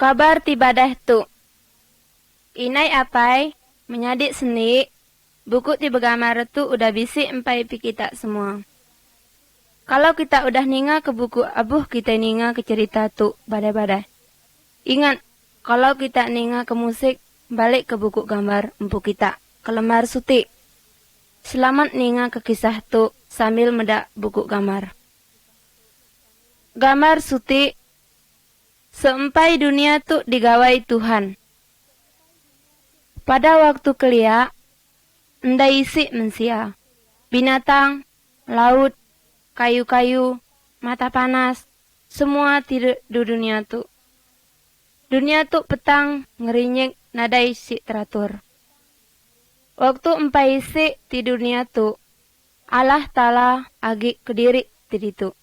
Kabar tibadah tu. Inai apai, menyadik seni, buku tiba gambar tu udah bisi empai pi kita semua. Kalau kita udah ninga ke buku abuh kita ninga ke cerita tu badai-badai. Ingat, kalau kita ninga ke musik, balik ke buku gambar empu kita, ke lembar suti. Selamat ninga ke kisah tu sambil medak buku gambar. Gambar suti. Seempai dunia tu digawai Tuhan. Pada waktu kelia, endai isi mensia. Binatang, laut, kayu-kayu, mata panas, semua tidak di dunia tu. Dunia tu petang, ngerinyek, nadai si teratur. Waktu empai isi di dunia tu, Allah Ta'ala agi kediri tiditu.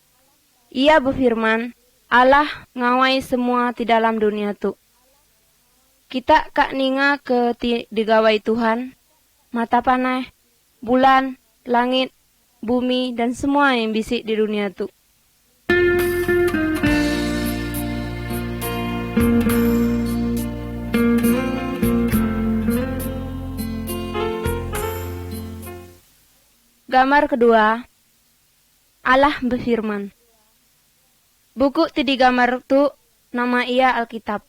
Ia berfirman, Allah ngawai semua di dalam dunia tu. Kita kak ninga ke digawai Tuhan, mata panah, bulan, langit, bumi, dan semua yang bisik di dunia tu. Gambar kedua, Allah berfirman. Buku ti digambar tu nama ia Alkitab.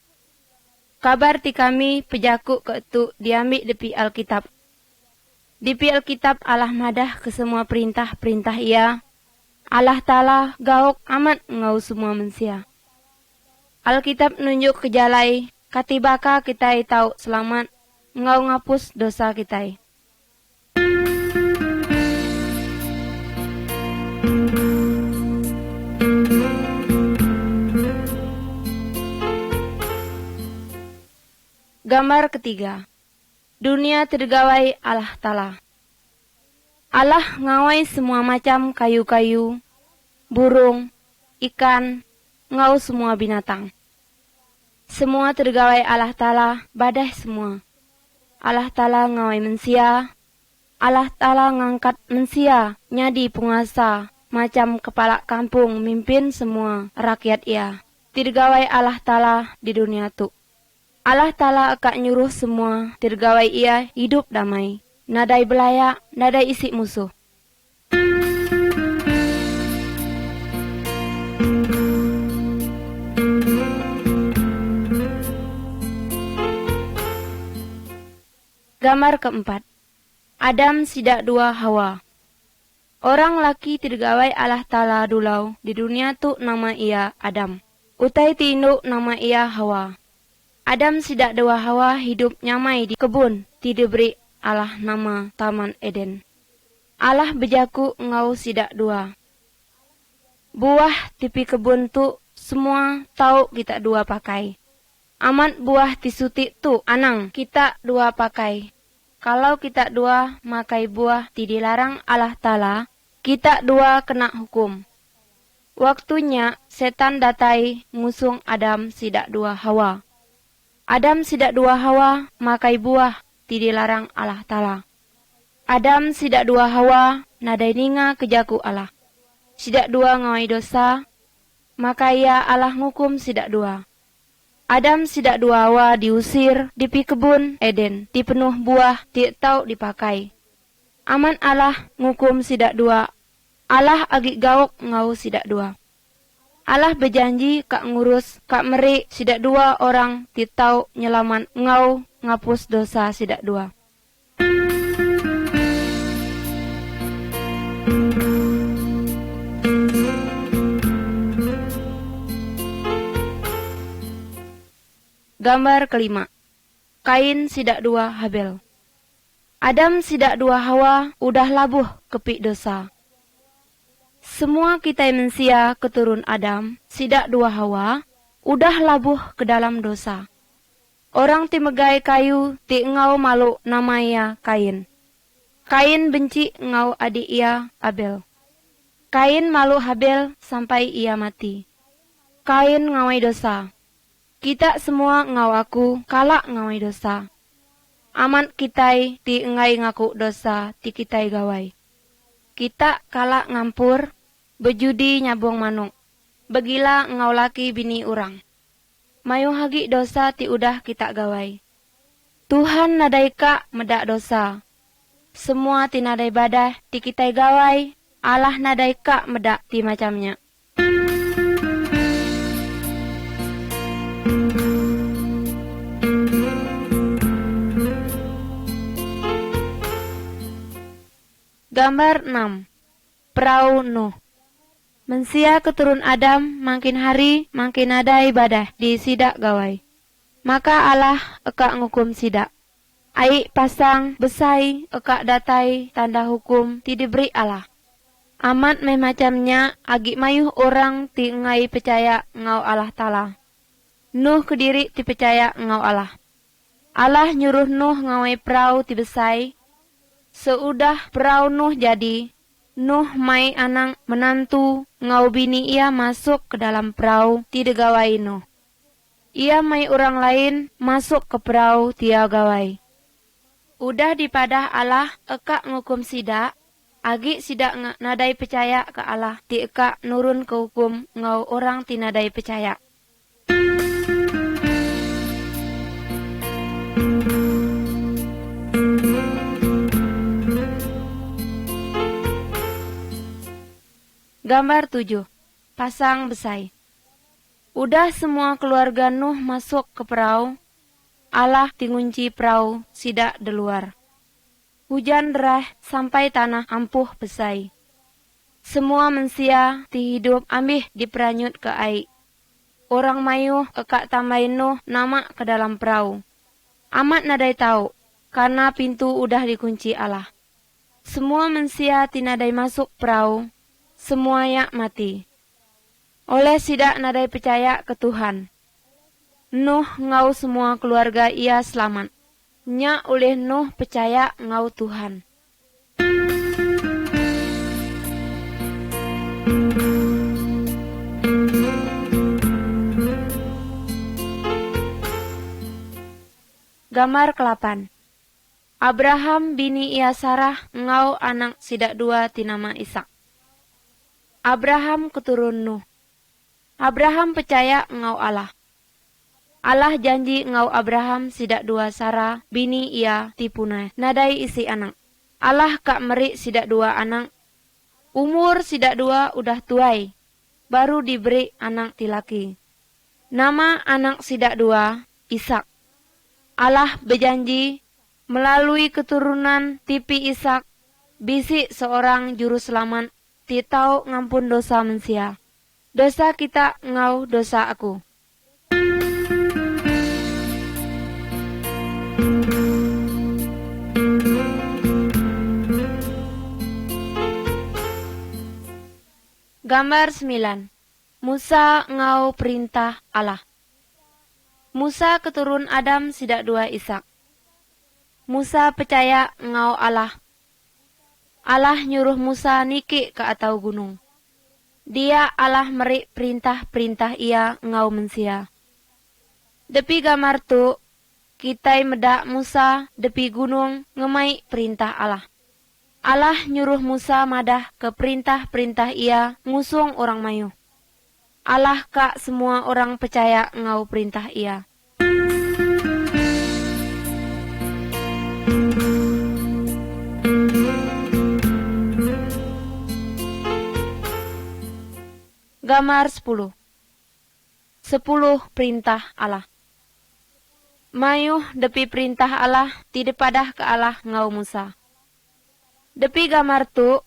Kabar ti kami pejaku ke tu diambil depi Alkitab. Depi Alkitab Allah madah ke semua perintah-perintah ia. Allah Ta'ala gaok amat ngau semua manusia. Alkitab nunjuk ke jalai, katibaka kita tahu selamat, ngau ngapus dosa kita. Gambar ketiga. Dunia tergawai Allah Ta'ala. Allah ngawai semua macam kayu-kayu, burung, ikan, ngau semua binatang. Semua tergawai Allah Ta'ala, badai semua. Allah Ta'ala ngawai mensia. Allah Ta'ala ngangkat mensia, nyadi penguasa, macam kepala kampung mimpin semua rakyat ia. Tergawai Allah Ta'ala di dunia tu. Allah Ta'ala akan nyuruh semua tergawai ia hidup damai. Nadai belaya, nadai isi musuh. Gambar keempat. Adam sidak dua Hawa. Orang laki tergawai Allah Ta'ala dulau di dunia tu nama ia Adam. Utai tinduk nama ia Hawa. Adam sidak dua Hawa hidup nyamai di kebun, tidak beri Allah nama Taman Eden. Allah bejaku ngau sidak dua. Buah tipi kebun tu semua tahu kita dua pakai. Amat buah tisuti tu anang kita dua pakai. Kalau kita dua makai buah dilarang Allah Ta'ala, kita dua kena hukum. Waktunya setan datai ngusung Adam sidak dua Hawa. Adam sidak dua Hawa makai buah dilarang Allah Ta'ala. Adam sidak dua Hawa nadai ninga kejaku Allah. Sidak dua ngawai dosa, maka ia Allah ngukum sidak dua. Adam sidak dua Hawa diusir di kebun Eden, dipenuh buah tidak tahu dipakai. Aman Allah ngukum sidak dua. Allah agi gauk ngau sidak dua. Allah berjanji kak ngurus, kak meri sidak dua orang titau nyelaman ngau ngapus dosa sidak dua. Gambar kelima. Kain sidak dua Habel. Adam sidak dua Hawa udah labuh kepik dosa. Semua kita manusia keturun Adam, sidak dua Hawa, udah labuh ke dalam dosa. Orang timegai kayu, ti ngau malu namanya Kain. Kain benci ngau adik ia Abel. Kain malu Habel sampai ia mati. Kain ngawai dosa. Kita semua ngau aku, kalak ngawai dosa. Aman kitai ti ngai ngaku dosa ti kitai gawai. Kita kalak ngampur, bejudi nyabong manuk. Begila ngau laki bini urang. mayu hagi dosa ti udah kita gawai. Tuhan nadai ka medak dosa. Semua ti nadai badah ti kita gawai, Allah nadai ka medak ti macamnya. Gambar 6. Perahu Nuh. Mensia keturun Adam makin hari makin ada ibadah di sidak gawai. Maka Allah eka ngukum sidak. Ai pasang besai eka datai tanda hukum ti diberi Allah. Amat memacamnya agi mayuh orang ti ngai percaya ngau Allah Ta'ala. Nuh kediri ti percaya ngau Allah. Allah nyuruh Nuh ngawai perahu ti besai. Seudah perahu Nuh jadi, Nuh mai anang menantu ngau bini ia masuk ke dalam perahu ti gawai Nuh. Ia mai orang lain masuk ke perahu tia gawai. Udah dipadah Allah eka ngukum sidak, agi sidak nadai percaya ke Allah ti eka nurun ke hukum ngau orang ti nadai percaya. Gambar 7. Pasang besai. Udah semua keluarga Nuh masuk ke perahu, Allah tingunci perahu sidak di luar. Hujan derah sampai tanah ampuh besai. Semua mensia ti hidup ambih diperanyut ke air. Orang mayuh eka tambahin Nuh nama ke dalam perahu. Amat nadai tahu, karena pintu udah dikunci Allah. Semua mensia ti nadai masuk perahu, semuanya mati. Oleh sidak nadai percaya ke Tuhan. Nuh ngau semua keluarga ia selamat. Nya oleh Nuh percaya ngau Tuhan. Gambar ke-8. Abraham bini ia Sarah ngau anak sidak dua ti nama Ishak. Abraham keturun Nuh. Abraham percaya ngau Allah. Allah janji ngau Abraham sidak dua Sarah bini ia tipuna nadai isi anak. Allah kak meri sidak dua anak. Umur sidak dua udah tuai, baru diberi anak ti laki. Nama anak sidak dua Ishak. Allah berjanji melalui keturunan tipi Ishak bisi seorang juru selamat ti tau ngampun dosa mensia. Dosa kita ngau dosa aku. Gambar 9. Musa ngau perintah Allah. Musa keturun Adam sidak dua Ishak. Musa percaya ngau Allah. Allah nyuruh Musa niki ke atau gunung. Dia Allah meri perintah-perintah ia ngau mensia. Depi gambar tu, kitai medak Musa depi gunung ngemai perintah Allah. Allah nyuruh Musa madah ke perintah-perintah ia ngusung orang mayu. Allah kak semua orang percaya ngau perintah ia. Gambar 10. 10 perintah Allah. Mayuh depi perintah Allah tidak padah ke Allah ngau Musa. Depi gambar tu,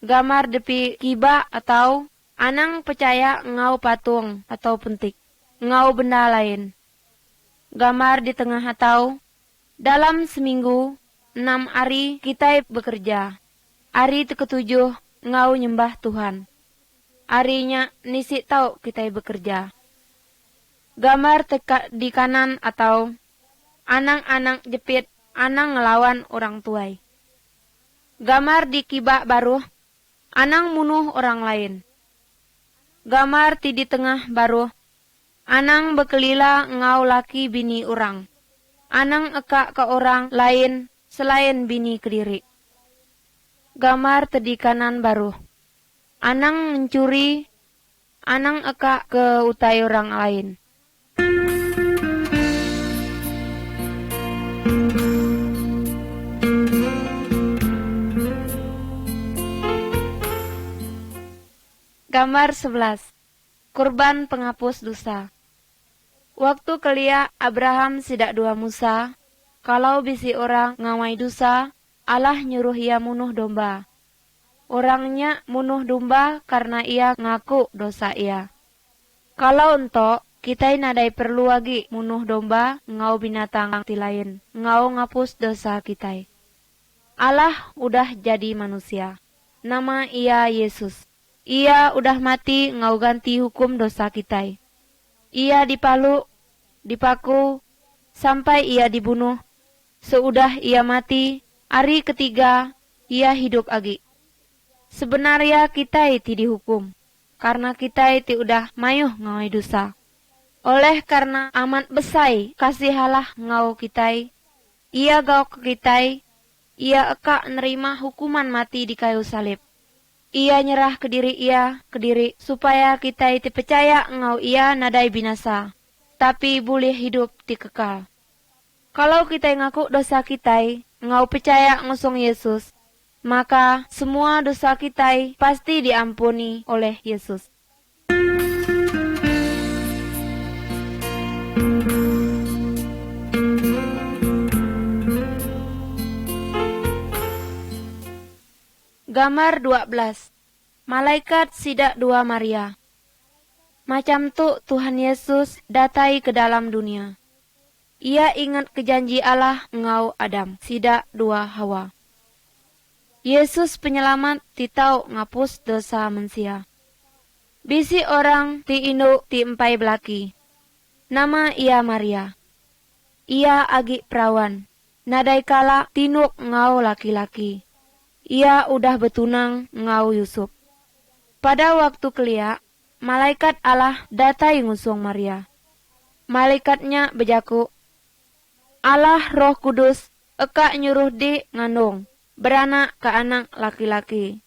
gambar depi kiba atau anang percaya ngau patung atau pentik, ngau benda lain. Gambar di tengah atau dalam seminggu 6 hari kita bekerja. Hari ke-7 ngau nyembah Tuhan. Harinya nisi tahu kita bekerja. Gambar teka di kanan atau anang-anang jepit, anang ngelawan orang tuai. Gambar di kibak baru, anang munuh orang lain. Gambar di tengah baru, anang bekelila ngau laki bini orang. Anang eka ke orang lain selain bini kediri. Gambar di kanan baru, anang mencuri, anang eka ke utai orang lain. Gambar 11. Kurban penghapus dosa. Waktu kelia Abraham sidak dua Musa, kalau bisi orang ngawai dosa, Allah nyuruh ia munuh domba. Orangnya munuh domba karena ia ngaku dosa ia. Kalau entok, kita nadai perlu lagi munuh domba ngau binatang ti lain, ngau ngapus dosa kita. Allah udah jadi manusia. Nama ia Yesus. Ia udah mati ngau ganti hukum dosa kita. Ia dipaku, sampai ia dibunuh. Seudah ia mati, hari ketiga ia hidup lagi. Sebenarnya kita ti dihukum, karena kita ti udah mayuh ngawai dosa. Oleh karena amat besai kasih Allah ngau kita, ia gau ke kita, ia eka nerima hukuman mati di kayu salib. Ia nyerah ke diri supaya kita ti percaya ngau ia nadai binasa, tapi boleh hidup ti kekal. Kalau kita ngaku dosa kita, ngau percaya ngusung Yesus, maka semua dosa kita pasti diampuni oleh Yesus. Gambar 12. Malaikat sidak dua Maria. Macam tu Tuhan Yesus datai ke dalam dunia. Ia ingat ke janji Allah ngau Adam, sidak dua Hawa. Yesus penyelamat ti tau ngapus dosa manusia. Bisi orang ti induk ti empai belaki. Nama ia Maria. Ia agi perawan. Nadai kala tinuk ngau laki-laki. Ia udah betunang ngau Yusuf. Pada waktu kelia, malaikat Allah datai ngusung Maria. Malaikatnya bejaku, Allah Roh Kudus eka nyuruh di ngandung, beranak ke anak laki-laki.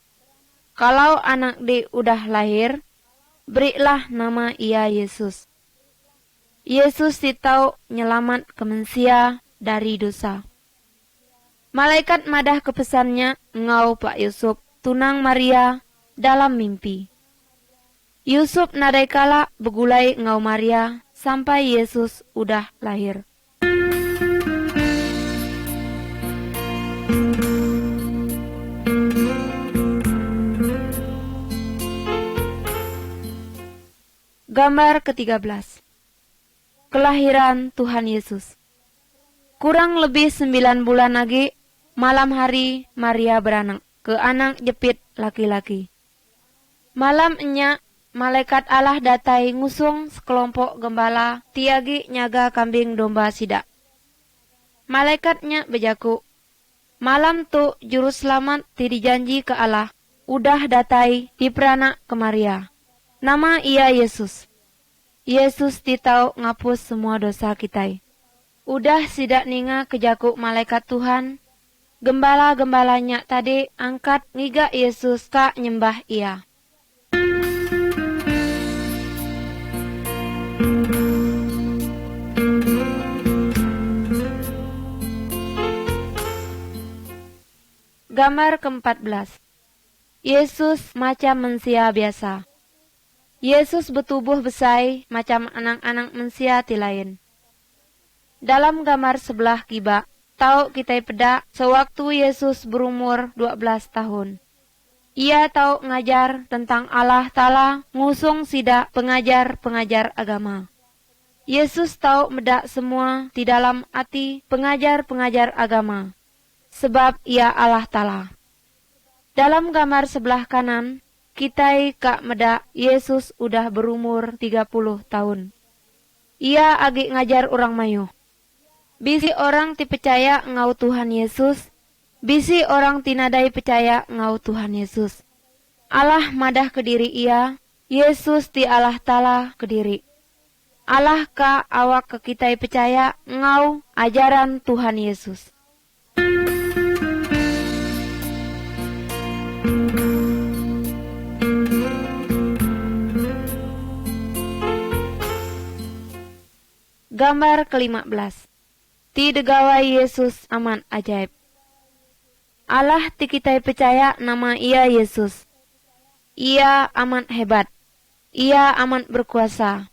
Kalau anak di udah lahir, berilah nama ia Yesus. Yesus ditau nyelamat ke manusia dari dosa. Malaikat madah ke pesannya ngau Pak Yusuf tunang Maria dalam mimpi. Yusuf nadai kala begulai ngau Maria sampai Yesus udah lahir. Gambar ke-13. Kelahiran Tuhan Yesus. Kurang lebih 9 bulan lagi, malam hari Maria beranak ke anak jepit laki-laki. Malam enya, malaikat Allah datai ngusung sekelompok gembala tiagi nyaga kambing domba sidak. Malaikatnya bejaku, malam tu juru selamat ti dijanji ke Allah, udah datai diperanak ke Maria. Nama ia Yesus. Yesus ditau ngapus semua dosa kita. Udah sidak ninga kejaku malaikat Tuhan, gembala-gembalanya tadi angkat ngiga Yesus ka nyembah ia. Gambar ke-14. Yesus macam manusia biasa. Yesus bertubuh besai macam anak-anak manusia ti lain. Dalam gambar sebelah kiba, tau kita peda sewaktu Yesus berumur 12 tahun. Ia tau ngajar tentang Allah Ta'ala ngusung sidak pengajar-pengajar agama. Yesus tau medak semua di dalam hati pengajar-pengajar agama, sebab ia Allah Ta'ala. Dalam gambar sebelah kanan, kita kak medak Yesus udah berumur 30 tahun. Ia agi ngajar orang mayuh. Bisi orang ti percaya ngau Tuhan Yesus, bisi orang tinadai percaya ngau Tuhan Yesus. Allah madah ke diri ia, Yesus ti Allah Ta'ala ke diri. Allah ka awak ke kita percaya ngau ajaran Tuhan Yesus. Gambar ke-15. Ti degawai Yesus aman ajaib. Allah ti kita percaya nama ia Yesus. Ia amat hebat. Ia amat berkuasa.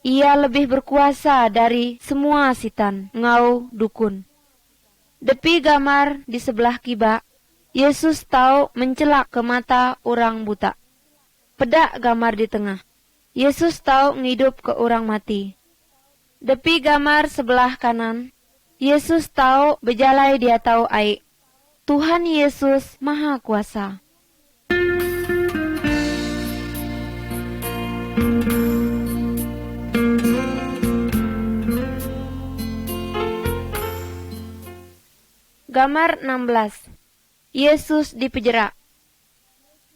Ia lebih berkuasa dari semua sitan, ngau, dukun. Depi gambar di sebelah kibak, Yesus tahu mencelak ke mata orang buta. Pedak gambar di tengah. Yesus tahu ngidup ke orang mati. Depi gambar sebelah kanan, Yesus tahu bejalai dia tahu aik. Tuhan Yesus Maha Kuasa. Gambar 16. Yesus dipenjara.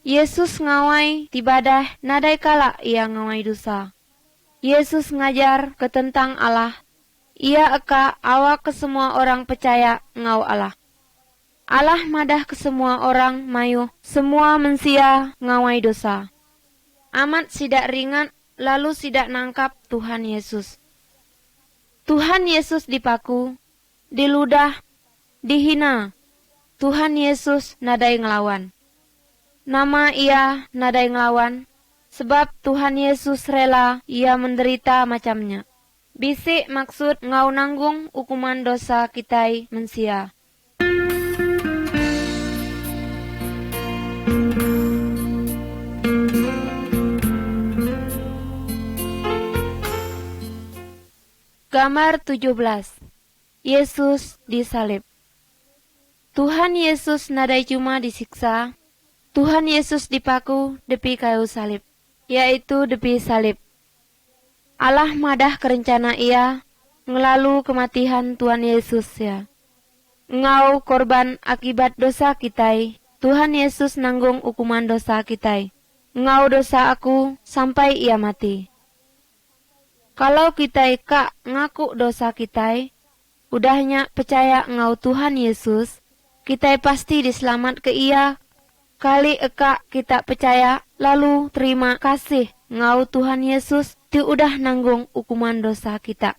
Yesus ngawai tibadah nadai kala ia ngawai dosa. Yesus ngajar ke tentang Allah. Ia eka awak ke semua orang percaya ngau Allah. Allah madah ke semua orang mayu, semua mensia ngawai dosa. Amat sidak ringan lalu sidak nangkap Tuhan Yesus. Tuhan Yesus dipaku, diludah, dihina. Tuhan Yesus nadai ngelawan. Nama ia nadai ngelawan, sebab Tuhan Yesus rela ia menderita macamnya. Bisik maksud ngau nanggung hukuman dosa kitai mensia. Gambar 17. Yesus disalib. Tuhan Yesus nadai cuma disiksa. Tuhan Yesus dipaku depi kayu salib, yaitu depi salib. Allah madah kerencana ia ngelalu kematian Tuhan Yesus ya. Ngau korban akibat dosa kitai, Tuhan Yesus nanggung hukuman dosa kitai. Ngau dosa aku sampai ia mati. Kalau kitai kak ngaku dosa kitai, udahnya percaya ngau Tuhan Yesus, kita pasti diselamat ke ia. Kali eka kita percaya lalu terima kasih ngau Tuhan Yesus ti udah nanggung hukuman dosa kita.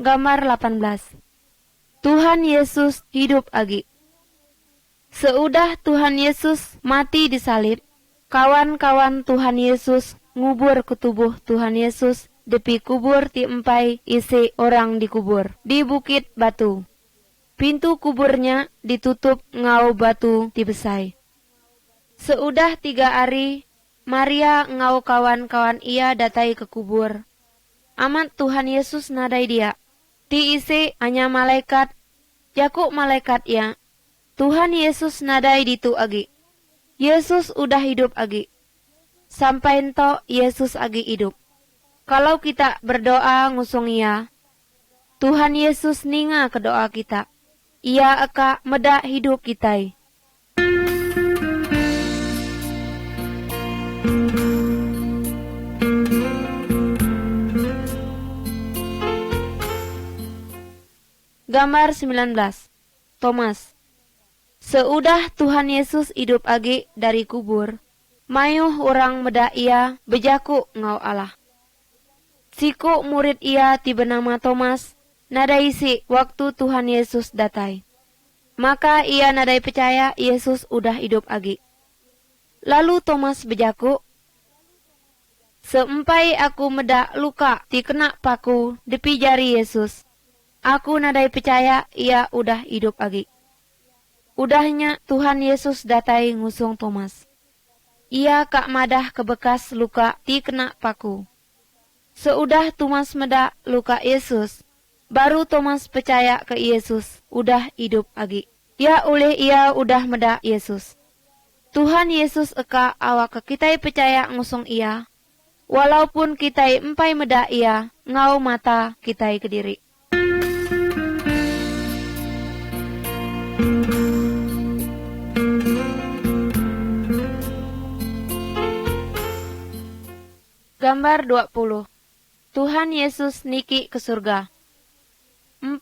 Gambar 18. Tuhan Yesus hidup agi. Seudah Tuhan Yesus mati disalib, kawan-kawan Tuhan Yesus ngubur ke tubuh Tuhan Yesus depi kubur ti empai isi orang dikubur di bukit batu. Pintu kuburnya ditutup ngau batu ti besai. Seudah 3 hari, Maria ngau kawan-kawan ia datai ke kubur. Amat Tuhan Yesus nadai dia. Ti isi hanya malaikat, jakuk malaikat ya. Tuhan Yesus nadai ditu agi. Yesus udah hidup agi. Sampai ento Yesus agi hidup. Kalau kita berdoa ngusung ia, Tuhan Yesus ninga ke doa kita. Ia eka meda hidup kitai. Gambar 19. Thomas. Seudah Tuhan Yesus hidup agi dari kubur, mayuh orang meda ia bejaku ngau Allah. Siku murid ia tiba nama Thomas, nadai isi waktu Tuhan Yesus datai. Maka ia nadai percaya Yesus udah hidup agi. Lalu Thomas bejaku, seempai aku meda luka ti kena paku depi jari Yesus, aku nadai percaya ia udah hidup agi. Udahnya Tuhan Yesus datai ngusung Thomas. Ia kak madah ke bekas luka ti kena paku. Seudah Thomas meda luka Yesus, baru Thomas percaya ke Yesus udah hidup agi. Ya oleh ia udah meda Yesus. Tuhan Yesus eka awak ke kitai percaya ngusung ia, walaupun kitai empai meda ia, ngau mata kitai kediri. Gambar 20. Tuhan Yesus niki ke surga. 40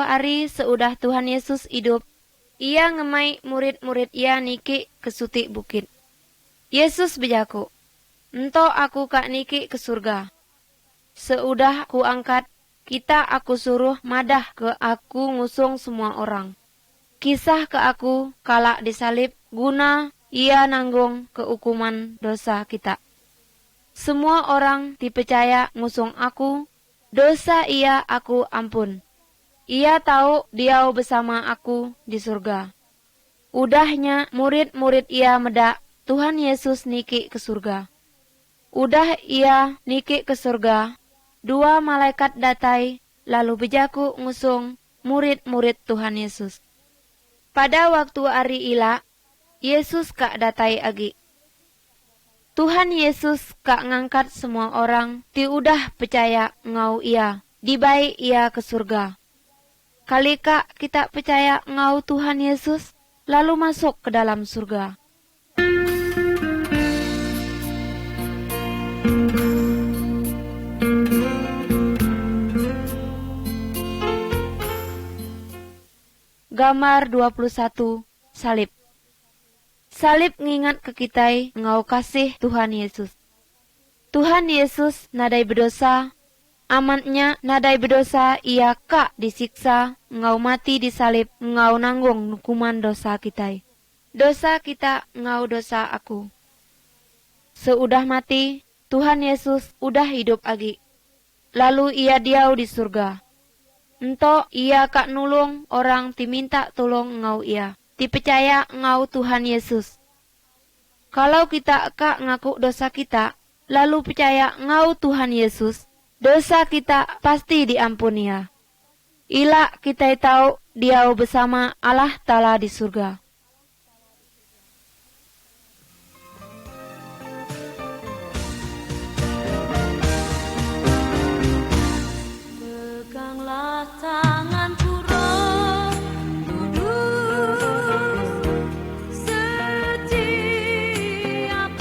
hari seudah Tuhan Yesus hidup, ia ngemai murid-murid ia niki ke suti bukit. Yesus bejaku, ento aku kak niki ke surga. Seudah ku angkat, kita aku suruh madah ke aku ngusung semua orang. Kisah ke aku kalak disalib guna ia nanggung kehukuman dosa kita. Semua orang dipercaya ngusung aku, dosa ia aku ampun. Ia tahu dia bersama aku di surga. Udahnya murid-murid ia medak, Tuhan Yesus niki ke surga. Udah ia niki ke surga, dua malaikat datai, lalu bejaku ngusung murid-murid Tuhan Yesus. Pada waktu hari ila, Yesus kak datai agi. Tuhan Yesus kak ngangkat semua orang, ti udah percaya ngau ia, dibaik ia ke surga. Kali kak kita percaya ngau Tuhan Yesus, lalu masuk ke dalam surga. Gambar 21, salib. Salib ngingat ke kita ngau kasih Tuhan Yesus. Tuhan Yesus nadai berdosa, amatnya nadai berdosa ia kak disiksa, ngau mati di salib, ngau nanggung hukuman dosa kita. Dosa kita ngau dosa aku. Seudah mati, Tuhan Yesus udah hidup lagi. Lalu ia diau di surga. Ento ia kak nulung orang diminta tolong ngau ia. Dipercaya ngau Tuhan Yesus. Kalau kita kak ngaku dosa kita, lalu percaya ngau Tuhan Yesus, dosa kita pasti diampuni ya. Ila kita tahu dia bersama Allah Ta'ala di surga. Peganglah tanganku Roh Kudus, setiap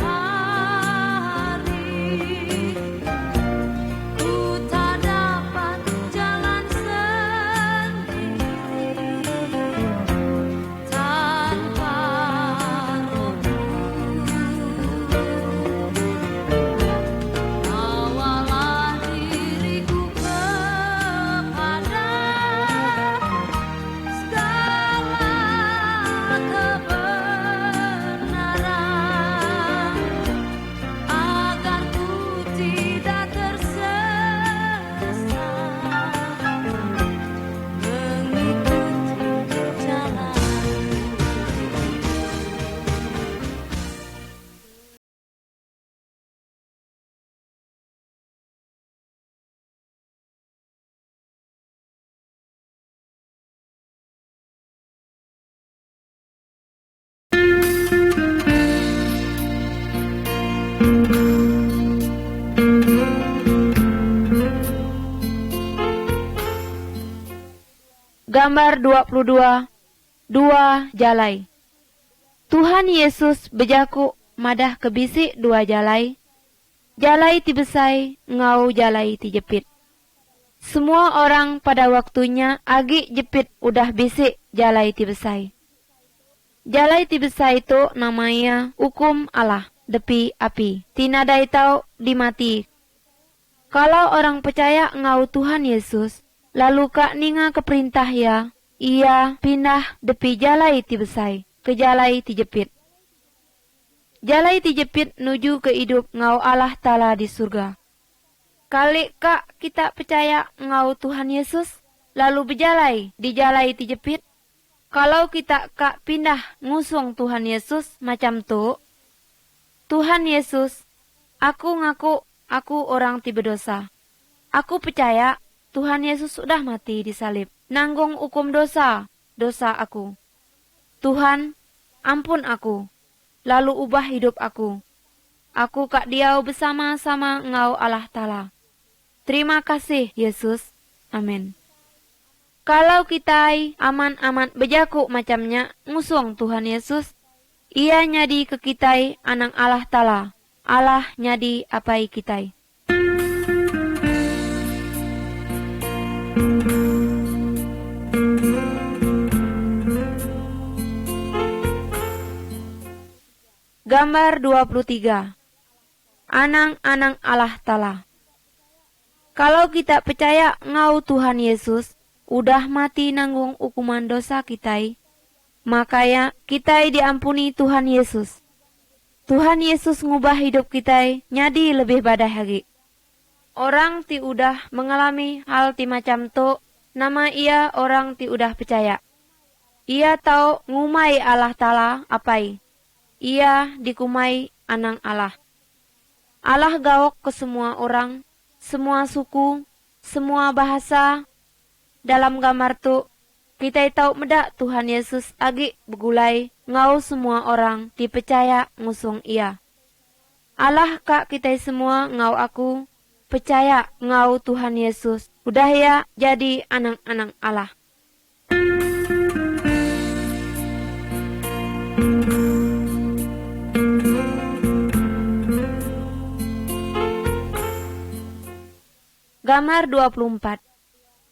hari ku tak dapat jalan sendiri tanpa Roh-Mu. Bawalah diriku kepada segala kebenaran, agar ku tidak tersesat mengikuti jalan. Gambar 22, dua jalai. Tuhan Yesus bejaku madah kebisi dua jalai. Jalai ti besai, ngau jalai ti jepit. Semua orang pada waktunya agi jepit udah bisi jalai ti besai. Jalai ti besai itu namanya hukum Allah, depi api. Tinadai tau dimati. Kalau orang percaya ngau Tuhan Yesus, lalu kak ninga ke perintah ya, ia pindah depi jalai ti besai ke jalai ti jepit. Jalai ti jepit nuju ke hidup ngau Allah Ta'ala di surga. Kali kak kita percaya ngau Tuhan Yesus, lalu berjalai di jalai ti jepit. Kalau kita kak pindah ngusung Tuhan Yesus macam tu, Tuhan Yesus, aku ngaku aku orang ti berdosa. Aku percaya Tuhan Yesus sudah mati di salib, nanggung hukum dosa aku. Tuhan, ampun aku, lalu ubah hidup aku. Aku kak diau bersama-sama ngau Allah Ta'ala. Terima kasih Yesus. Amin. Kalau kita aman-aman bejaku macamnya ngusung Tuhan Yesus, ia nyadi ke kita anak Allah Ta'ala. Allah nyadi apai kita. Gambar 23. Anang-anang Allah Ta'ala. Kalau kita percaya ngau Tuhan Yesus udah mati nanggung hukuman dosa kita, makanya kita diampuni Tuhan Yesus. Tuhan Yesus ngubah hidup kita jadi lebih badah lagi. Orang ti udah mengalami hal ti macam tu, nama ia orang ti udah percaya. Ia tahu ngumai Allah Ta'ala apai. Ia dikumai anang Allah. Allah gawok ke semua orang, semua suku, semua bahasa. Dalam gambar tu, kita tahu medak Tuhan Yesus agi begulai ngau semua orang dipercaya ngusung ia. Allah kak kita semua ngau aku, percaya ngau Tuhan Yesus. Udah ya jadi anak-anak Allah. Gambar 24.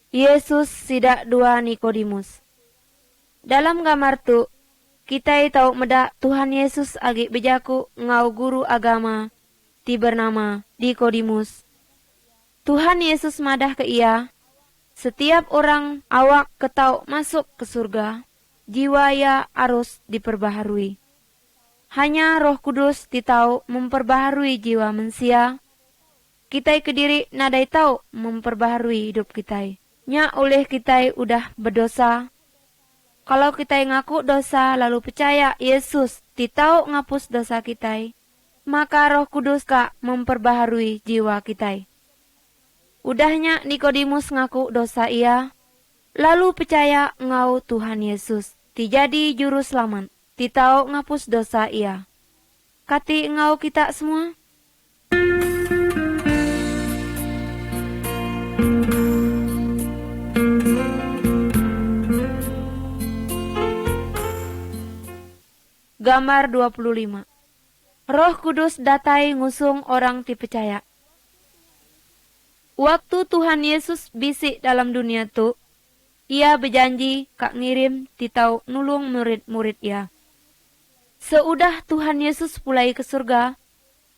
Yesus sidak dua Nikodemus. Dalam gambar tu, kita tahu medak Tuhan Yesus agi bejaku ngau guru agama ti bernama Nikodemus. Tuhan Yesus madah ke ia, setiap orang awak ketau masuk ke surga, jiwa ya harus diperbaharui. Hanya Roh Kudus ditau memperbaharui jiwa manusia. Kita kediri nadai tahu memperbaharui hidup kita. Nya oleh kita udah berdosa. Kalau kita ngaku dosa lalu percaya Yesus ditau ngapus dosa kita, maka Roh Kudus kak memperbaharui jiwa kita. Udahnya Nikodemus ngaku dosa ia, lalu percaya ngau Tuhan Yesus, dijadi juru selamat, ditau ngapus dosa ia. Kati ngau kita semua? Gambar 25. Roh Kudus datai ngusung orang dipercaya. Waktu Tuhan Yesus bisik dalam dunia tu, ia berjanji kak ngirim titau nulung murid-murid ia. Seudah Tuhan Yesus pulai ke surga,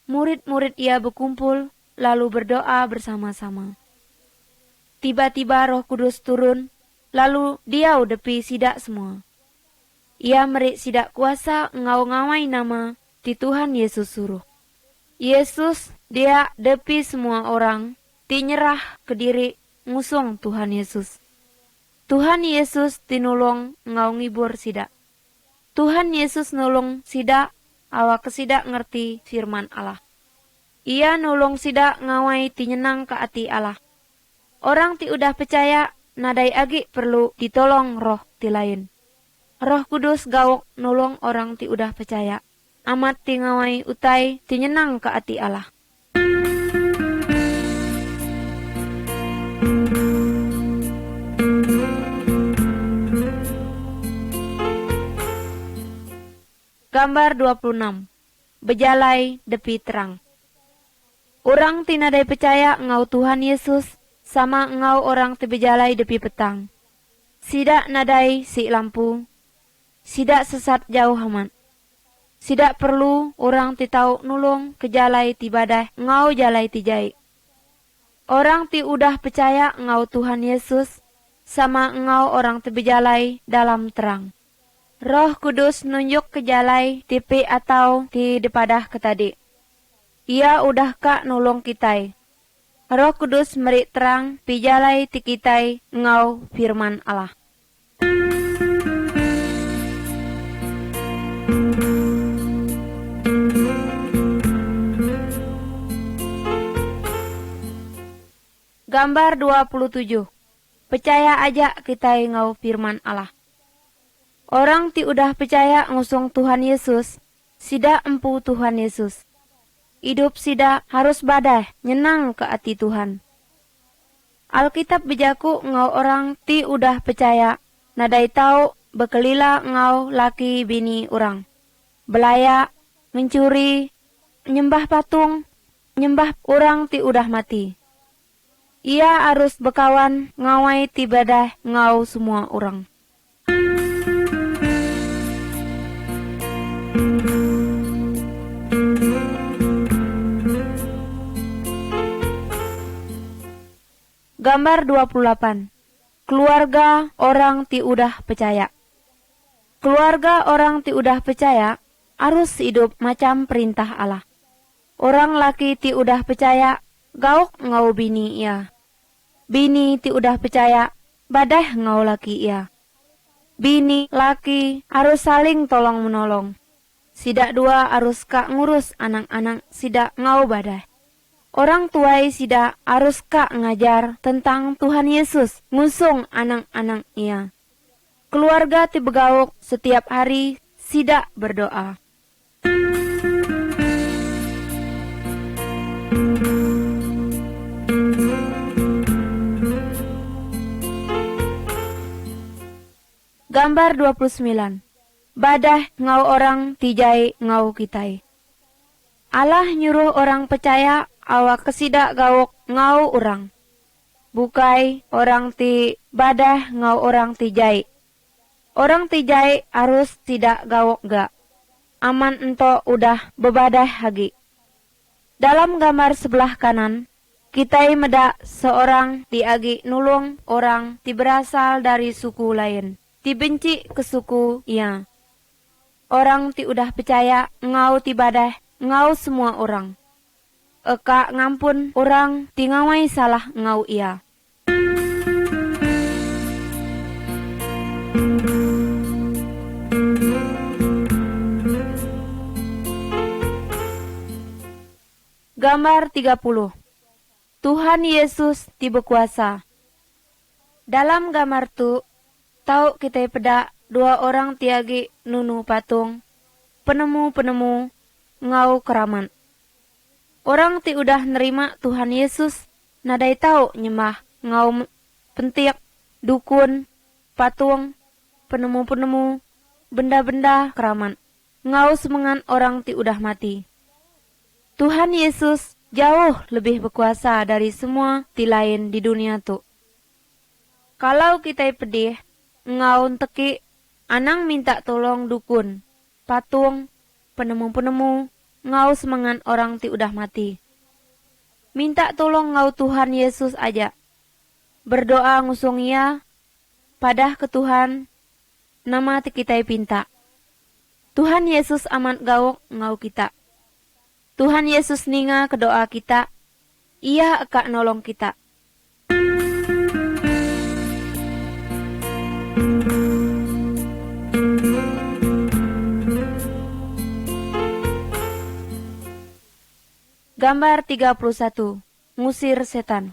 murid-murid ia berkumpul lalu berdoa bersama-sama. Tiba-tiba Roh Kudus turun, lalu dia udepi sidak semua. Ia merik sidak kuasa ngau-ngawai nama di Tuhan Yesus suruh. Yesus dia depi semua orang, tinyerah ke diri ngusung Tuhan Yesus. Tuhan Yesus tinulung ngau ngibur sidak. Tuhan Yesus nulung sidak, awak kesidak ngerti firman Allah. Ia nulung sidak ngawai tinyenang ke hati Allah. Orang ti udah percaya, nadai agi perlu ditolong roh ti lain. Roh Kudus gawok nulung orang ti udah percaya. Amat ti ngawai utai ti nyenang ke hati Allah. Gambar 26. Bejalai depi terang. Orang ti nadai percaya ngau Tuhan Yesus sama ngau orang ti bejalai depi petang. Sidak nadai si lampu. Sidak sesat jauh amat. Sidak perlu orang ti tau nulung ke jalai ti badah ngau jalai ti jai. Orang ti udah percaya ngau Tuhan Yesus sama ngau orang ti bejalai dalam terang. Roh Kudus nunjuk ke jalai tipi atau ti depadah ke tadi. Ia udah kak nulung kita. Roh Kudus merik terang pi jalai ti kita ngau firman Allah. Gambar 27. Percaya aja kita ngau firman Allah. Orang ti udah percaya ngusung Tuhan Yesus, sida empu Tuhan Yesus. Hidup sida harus badai, nyenang ke hati Tuhan. Alkitab bejaku ngau orang ti udah percaya, nadai tau bekelila ngau laki bini orang. Belaya, mencuri, nyembah patung, nyembah orang ti udah mati. Ia harus bekawan ngawai tibadah ngau semua orang. Gambar 28. Keluarga orang ti udah percaya. Keluarga orang ti udah percaya harus hidup macam perintah Allah. Orang laki ti udah percaya gauk ngau bini ia. Bini ti udah percaya badah ngau laki ia. Bini laki harus saling tolong menolong. Sidak dua harus kak ngurus anak-anak sidak ngau badah. Orang tuai sidak harus kak ngajar tentang Tuhan Yesus ngusung anak-anak ia. Keluarga ti begauk setiap hari sidak berdoa. Gambar 29. Badah ngau orang tijai ngau kitai. Allah nyuruh orang percaya awak kesidak gauk ngau orang. Bukai orang ti badah ngau orang tijai. Orang tijai harus tidak gauk gak. Aman ento udah bebadah hagi. Dalam gambar sebelah kanan, kitai medak seorang ti agi nulung orang ti berasal dari suku lain. Ti benci ke suku ia. Orang ti udah percaya ngau ti badah ngau semua orang. Eka ngampun orang ti ngawai salah ngau ia. Gambar 30. Tuhan Yesus ti berkuasa. Dalam gambar tu, tau kita peda dua orang tiagi nunu patung, penemu-penemu ngau keramat. Orang ti udah nerima Tuhan Yesus, nadai tau nyembah ngau pentik, dukun, patung, penemu-penemu, benda-benda keramat. Ngau semengan orang ti udah mati. Tuhan Yesus jauh lebih berkuasa dari semua ti lain di dunia tu. Kalau kita pedih, ngaun teki, anang minta tolong dukun, patung, penemu-penemu, ngau semangan orang ti udah mati. Minta tolong ngau Tuhan Yesus aja. Berdoa ngusung ia, padah ke Tuhan, nama ti kita pinta. Tuhan Yesus aman gauk ngau kita. Tuhan Yesus ninga ke doa kita, ia akan nolong kita. Gambar 31. Ngusir setan.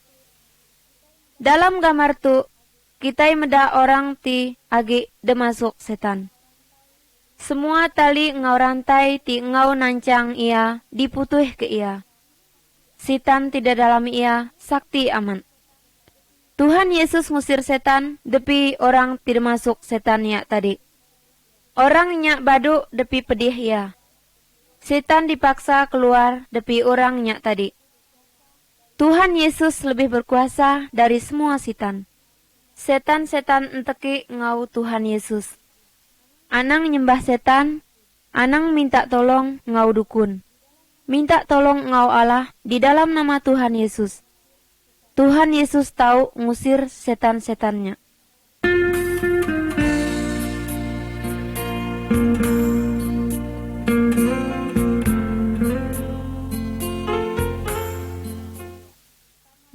Dalam gambar tu, kita meda orang ti agi demasuk setan. Semua tali ngau rantai ti ngau nancang ia diputuh ke ia. Setan tidak dalam ia sakti aman. Tuhan Yesus ngusir setan depi orang tidak masuk setan ya tadi. Orang nyak badu depi pedih ya. Setan dipaksa keluar depi orang nyak tadi. Tuhan Yesus lebih berkuasa dari semua setan. Setan-setan enteki ngau Tuhan Yesus. Anang nyembah setan, anang minta tolong ngau dukun. Minta tolong ngau Allah di dalam nama Tuhan Yesus. Tuhan Yesus tahu ngusir setan-setannya.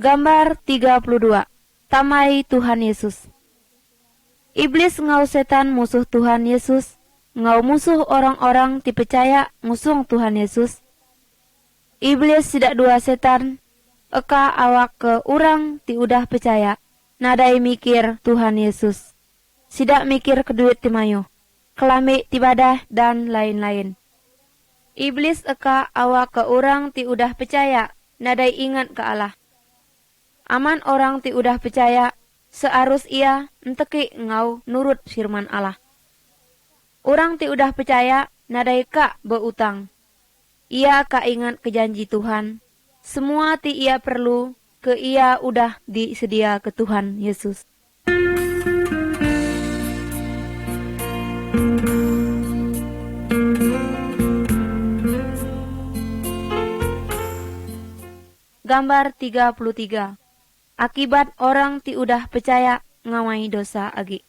Gambar 32. Tamai Tuhan Yesus. Iblis ngau setan musuh Tuhan Yesus, ngau musuh orang-orang dipercaya ngusung Tuhan Yesus. Iblis tidak dua setan, eka awak ke orang ti udah percaya, nadai mikir Tuhan Yesus. Sidak mikir ke duit timayo, kelami tibadah dan lain-lain. Iblis eka awak ke orang ti udah percaya, nadai ingat ke Allah. Aman orang ti udah percaya, searus ia enteki ngau nurut firman Allah. Orang ti udah percaya nadai kak beutang. Ia kak ingat ke janji Tuhan. Semua ti ia perlu ke ia udah disedia ke Tuhan Yesus. Gambar 33. akibat orang ti udah percaya ngawai dosa agi.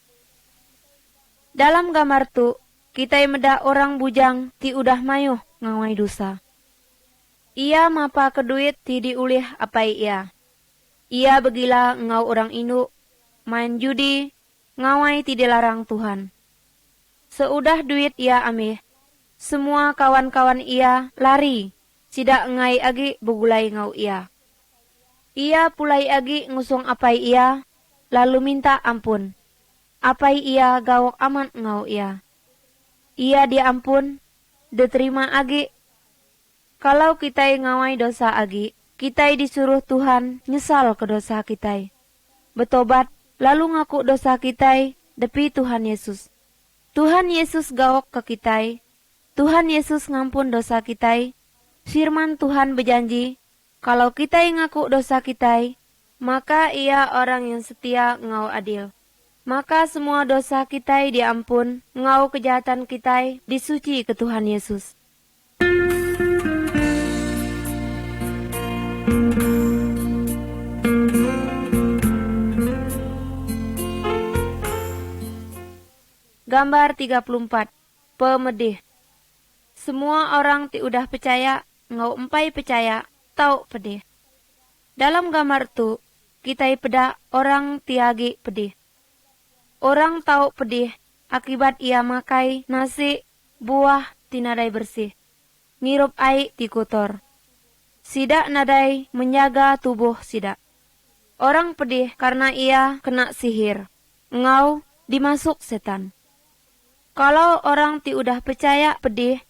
Dalam gambar tu, kita meda orang bujang ti udah mayuh ngawai dosa. Ia mapa ke duit ti diulih apai ia. Ia begila ngau orang induk, main judi, ngawai ti dilarang Tuhan. Seudah duit ia amih, semua kawan-kawan ia lari, sidak ngai agi begulai ngau ia. Ia pulai agi ngusung apai ia, lalu minta ampun. Apai ia gawok aman ngau ia. Ia diampun, diterima agi. Kalau kita ngawai dosa agi, kita disuruh Tuhan nyesal ke dosa kita. Betobat, lalu ngaku dosa kita depi Tuhan Yesus. Tuhan Yesus gawok ke kita. Tuhan Yesus ngampun dosa kita. Firman Tuhan berjanji, kalau kita ngaku dosa kita, maka ia orang yang setia ngau adil. Maka semua dosa kita diampun, ngau kejahatan kita disuci ke Tuhan Yesus. Gambar 34. Pemedih. Semua orang ti udah percaya, ngau empai percaya, tau pedih. Dalam gambar tu, kita peda orang tiagi pedih. Orang tau pedih akibat ia makai nasi, buah tinadai bersih. Ngirup ai ti kotor. Sidak nadai menjaga tubuh sidak. Orang pedih karena ia kena sihir. Ngau dimasuk setan. Kalau orang ti udah percaya pedih,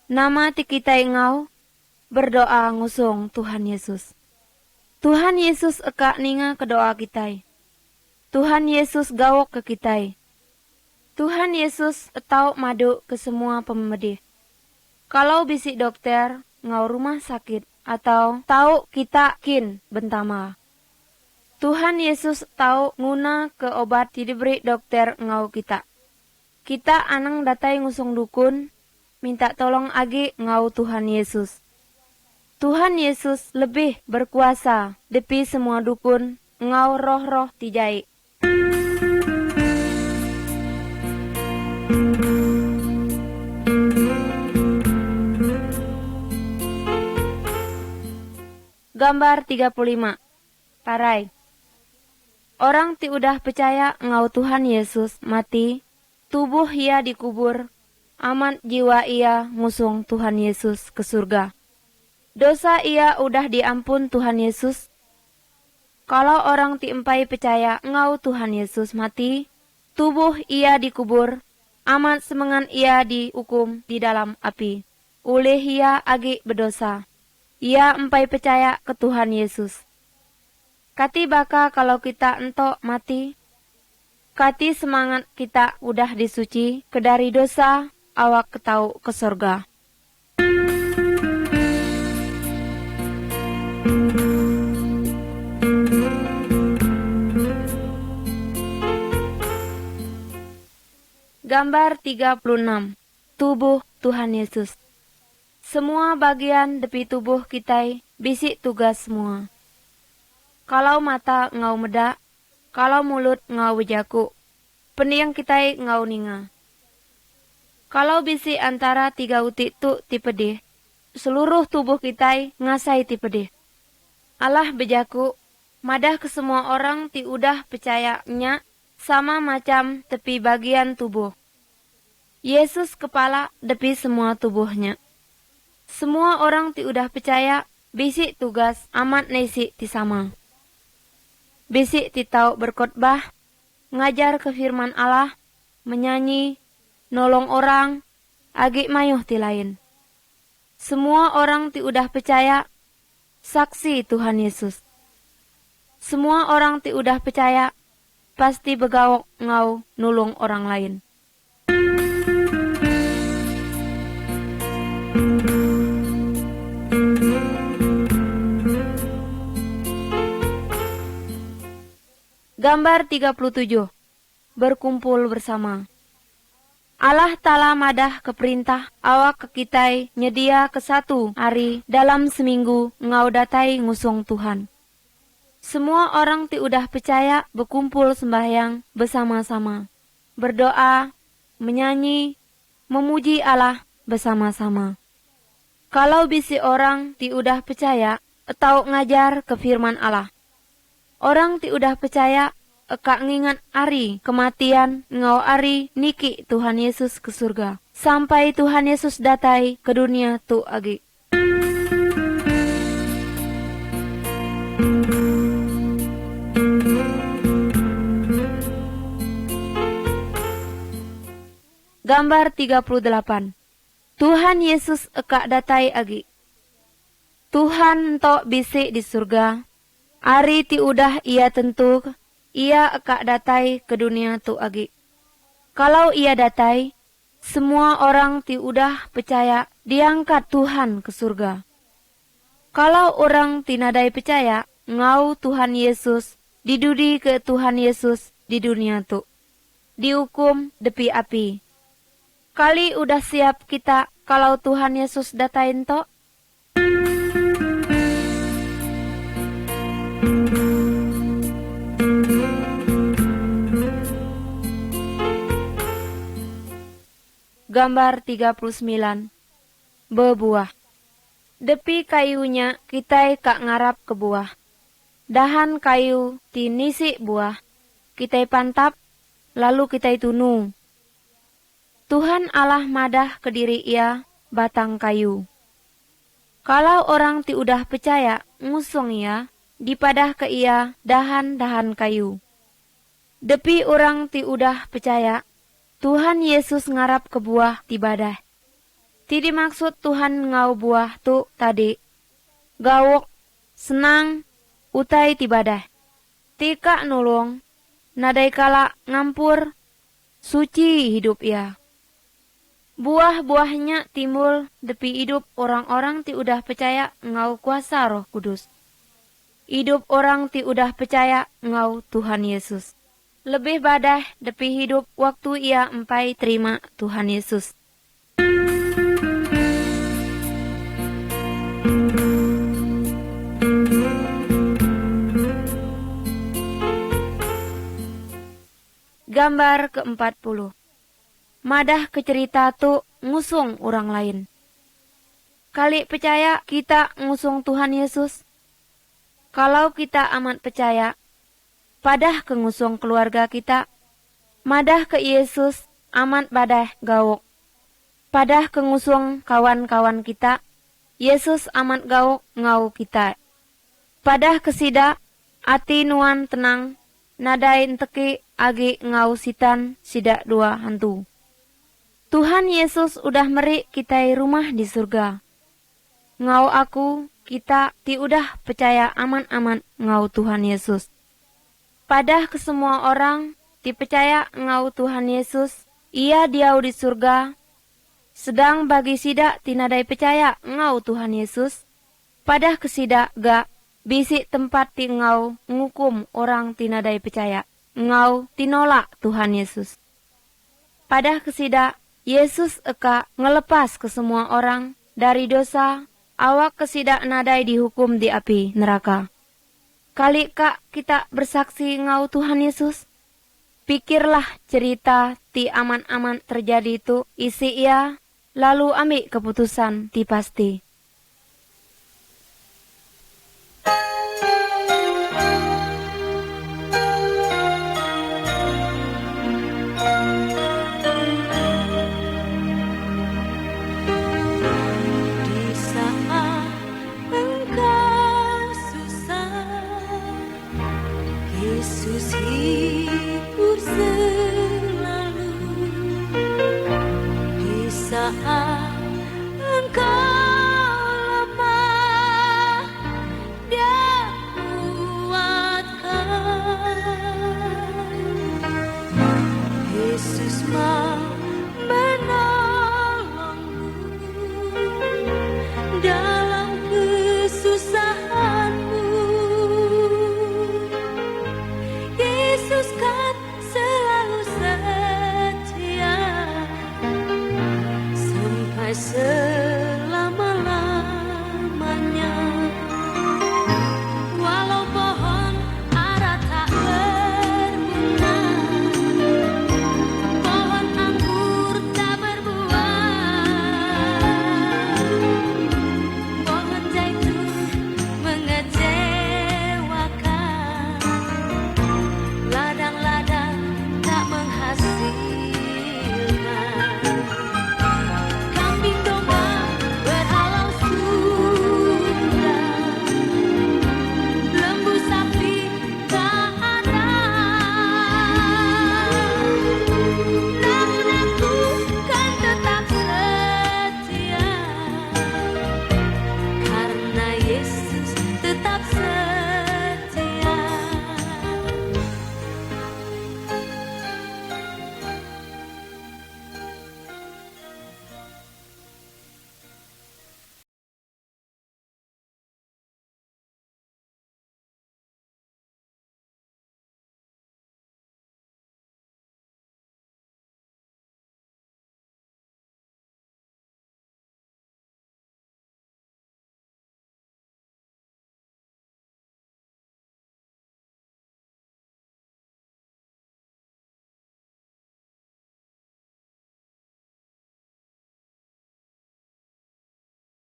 nama ti kita ngau berdoa ngusung Tuhan Yesus. Tuhan Yesus eka ninga ke doa kita. Tuhan Yesus gawok ke kita. Tuhan Yesus etau madu ke semua pemedih. Kalau bisik dokter ngau rumah sakit atau tahu kita kin bentama. Tuhan Yesus tahu nguna ke obat ti diberi dokter ngau kita. Kita anang datai ngusung dukun, minta tolong agi ngau Tuhan Yesus. Tuhan Yesus lebih berkuasa depi semua dukun, ngau roh-roh tijai. Gambar 35. Parai. Orang ti udah percaya ngau Tuhan Yesus mati, tubuh ia dikubur, aman jiwa ia ngusung Tuhan Yesus ke surga. Dosa ia udah diampun Tuhan Yesus. Kalau orang ti empai percaya ngau Tuhan Yesus mati, tubuh ia dikubur, aman semengan ia dihukum di dalam api. Ulih ia agi berdosa. Ia empai percaya ke Tuhan Yesus. Kati baka kalau kita entok mati, kati semangat kita udah disuci ke dari dosa, awak ketau ke sorga. Gambar 36. Tubuh Tuhan Yesus. Semua bagian depi tubuh kita bisik tugas semua. Kalau mata ngau meda, kalau mulut ngau bejaku, pendiang kita ngau ninga. Kalau bisi antara 3 utik tu tipedih, seluruh tubuh kita ngasai tipedih. Allah bejaku, madah ke semua orang ti udah percayanya sama macam tepi bagian tubuh. Yesus kepala depi semua tubuhnya. Semua orang ti udah percaya, bisi tugas amat nesi ti sama. Bisik titau berkhotbah, ngajar ke firman Allah, menyanyi, nolong orang, agi mayuh ti lain. Semua orang ti udah percaya, saksi Tuhan Yesus. Semua orang ti udah percaya, pasti begawok ngau nulung orang lain. Gambar 37. Berkumpul bersama. Allah Ta'ala madah ke perintah awak ke kitai nyedia ke 1 hari dalam seminggu ngau datai ngusung Tuhan. Semua orang ti udah percaya berkumpul sembahyang bersama-sama, berdoa, menyanyi, memuji Allah bersama-sama. Kalau bisi orang ti udah percaya atau ngajar ke firman Allah, orang ti udah percaya eka ngingat ari kematian ngau ari niki Tuhan Yesus ke surga, sampai Tuhan Yesus datai ke dunia tu agi. Gambar 38. Tuhan Yesus eka datai agi. Tuhan entok bisi di surga, ari ti udah ia tentu, ia eka datai ke dunia tu agi. Kalau ia datai, semua orang ti udah percaya diangkat Tuhan ke surga. Kalau orang tinadai percaya, ngau Tuhan Yesus, didudi ke Tuhan Yesus di dunia tu, dihukum depi api. Kali udah siap kita kalau Tuhan Yesus datain to? Gambar 39. Bebuah. Depi kayunya kita kak ngarap ke buah. Dahan kayu tinisi buah. Kita pantap, lalu kita tunu. Tuhan Allah madah ke diri ia batang kayu. Kalau orang ti udah percaya ngusung ia, dipadah ke ia dahan-dahan kayu. Depi orang ti udah percaya, Tuhan Yesus ngarap ke buah ti badah. Ti dimaksud Tuhan ngau buah tu tadi. Gawok, senang, utai ti badah. Tika nulung, nadai kala ngampur, suci hidup ia. Buah-buahnya timbul depi hidup orang-orang ti udah percaya ngau kuasa Roh Kudus. Hidup orang ti udah percaya ngau Tuhan Yesus. Lebih badah depi hidup waktu ia empai terima Tuhan Yesus. Gambar ke-40. Madah ke cerita tu ngusung orang lain. Kali percaya kita ngusung Tuhan Yesus. Kalau kita amat percaya, padah ke ngusung keluarga kita. Madah ke Yesus amat badah gawok. Padah ke ngusung kawan-kawan kita. Yesus amat gawok ngau kita. Padah ke sida, ati nuan tenang. Nadai teki agi ngau sitan sida dua hantu. Tuhan Yesus udah meri kita rumah di surga. Ngau aku, kita ti udah percaya aman-aman ngau Tuhan Yesus. Padah ke semua orang ti percaya ngau Tuhan Yesus, ia diau di surga. Sedang bagi sida tinadai percaya ngau Tuhan Yesus, padah ke sida ga bisi tempat ti ngau ngukum orang tinadai percaya, ngau tinolak Tuhan Yesus. Padah ke sida Yesus eka ngelepas ke semua orang dari dosa, awak kesidak nadai dihukum di api neraka. Kali kak kita bersaksi ngau Tuhan Yesus? Pikirlah cerita ti aman-aman terjadi itu isi ia, lalu ambil keputusan ti pasti.